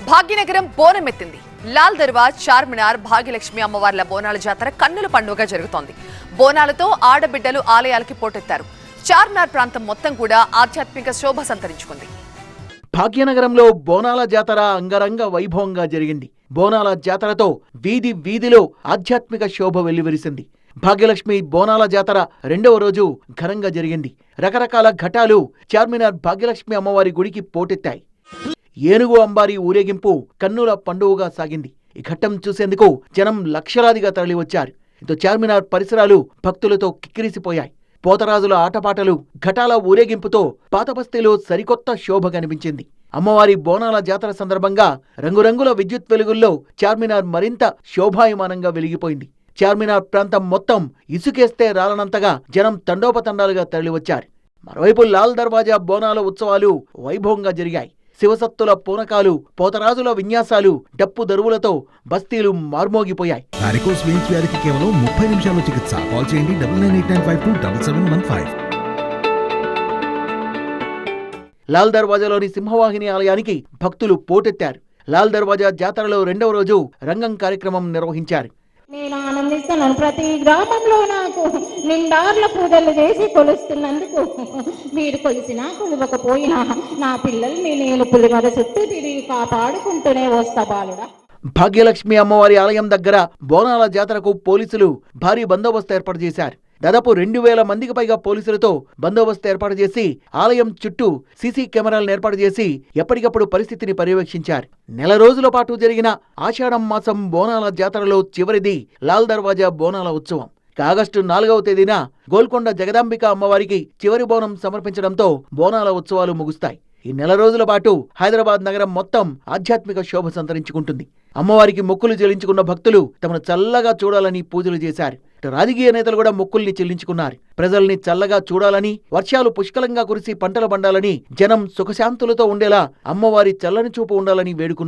భాగ్యనగరం బోనమెత్తింది. లాల్ దర్వాజ్, చార్మినార్, భాగ్యలక్ష్మి అమ్మవార్ల బోనాల జాతర కన్నుల పండుగగా జరుగుతోంది. బోనాలతో ఆడబిడ్డలు ఆలయాలకి పోటెత్తారు. చార్మినార్ ప్రాంతం మొత్తం కూడా ఆధ్యాత్మిక శోభ సంతరించుకుంది. భాగ్యనగరంలో బోనాల జాతర అంగరంగ వైభవంగా జరిగింది. బోనాల జాతరతో వీధి వీధిలో ఆధ్యాత్మిక శోభ వెల్లివిరిసింది. భాగ్యలక్ష్మి బోనాల జాతర రెండవ రోజు ఘనంగా జరిగింది. రకరకాల ఘటాలు చార్మినార్ భాగ్యలక్ష్మి అమ్మవారి గుడికి పోటెత్తాయి. ఏనుగు అంబారి ఊరేగింపు కన్నుల పండుగగా సాగింది. ఈ ఘట్టం చూసేందుకు జనం లక్షలాదిగా తరలివచ్చారు. ఇటు చార్మినార్ పరిసరాలు భక్తులతో కిక్కిరిసిపోయాయి. పోతరాజుల ఆటపాటలు, ఘటాల ఊరేగింపుతో పాతబస్తీలో సరికొత్త శోభ కనిపించింది. అమ్మవారి బోనాల జాతర సందర్భంగా రంగురంగుల విద్యుత్ వెలుగుల్లో చార్మినార్ మరింత శోభాయమానంగా వెలిగిపోయింది. చార్మినార్ ప్రాంతం మొత్తం ఇసుకేస్తే రాలనంతగా జనం తండోపతండాలుగా తరలివచ్చారు. మరోవైపు లాల్ దర్వాజా బోనాల ఉత్సవాలు వైభవంగా జరిగాయి. శివసత్తుల పూనకాలు, పోతరాజుల విన్యాసాలు, డప్పు దరువులతో బస్తీలు మార్మోగిపోయాయి. వారికోస్ వెయిన్స్ వ్యాధికి కేవలం 30 నిమిషాల్లో చికిత్స. కాల్ చేయండి 9989527715. లాల్ దర్వాజాలోని సింహవాహిని ఆలయానికి భక్తులు పోటెత్తారు. లాల్ దర్వాజా జాతరలో రెండవ రోజు రంగం కార్యక్రమం నిర్వహించారు. నేను ఆనందిస్తున్నాను. ప్రతి గ్రామంలో నాకు నిండార్ల పూజలు చేసి కొలుస్తున్నందుకు మీరు కొలిసినా కొలవకపోయినా నా పిల్లల్ని నేను పులిమర చుట్టూ తిరిగి కాపాడుకుంటూనే వస్తా బాలుడా. భాగ్యలక్ష్మి అమ్మవారి ఆలయం దగ్గర బోనాల జాతరకు పోలీసులు భారీ బందోబస్తు ఏర్పాటు చేశారు. దాదాపు 2000 మందికి పైగా పోలీసులతో బందోబస్తు ఏర్పాటు చేసి ఆలయం చుట్టూ సీసీ కెమెరాలను ఏర్పాటు చేసి ఎప్పటికప్పుడు పరిస్థితిని పర్యవేక్షించారు. నెల రోజుల పాటు జరిగిన ఆషాఢం మాసం బోనాల జాతరలో చివరిది లాల్ దర్వాజా బోనాల ఉత్సవం. ఆగస్టు 4వ తేదీన గోల్కొండ జగదాంబిక అమ్మవారికి చివరి బోనం సమర్పించడంతో బోనాల ఉత్సవాలు ముగుస్తాయి. ఈ నెల రోజుల పాటు హైదరాబాద్ నగరం మొత్తం ఆధ్యాత్మిక శోభ సంతరించుకుంటుంది. అమ్మవారికి మొక్కులు చెల్లించుకున్న భక్తులు తమను చల్లగా చూడాలని పూజలు చేశారు. రాజకీయ నేతలు కూడా మొక్కుల్ని చెల్లించుకున్నారు. ప్రజల్ని చల్లగా చూడాలని, వర్షాలు పుష్కలంగా కురిసి పంటలు పండాలని, జనం సుఖశాంతులతో ఉండేలా అమ్మవారి చల్లని చూపు ఉండాలని వేడుకున్నారు.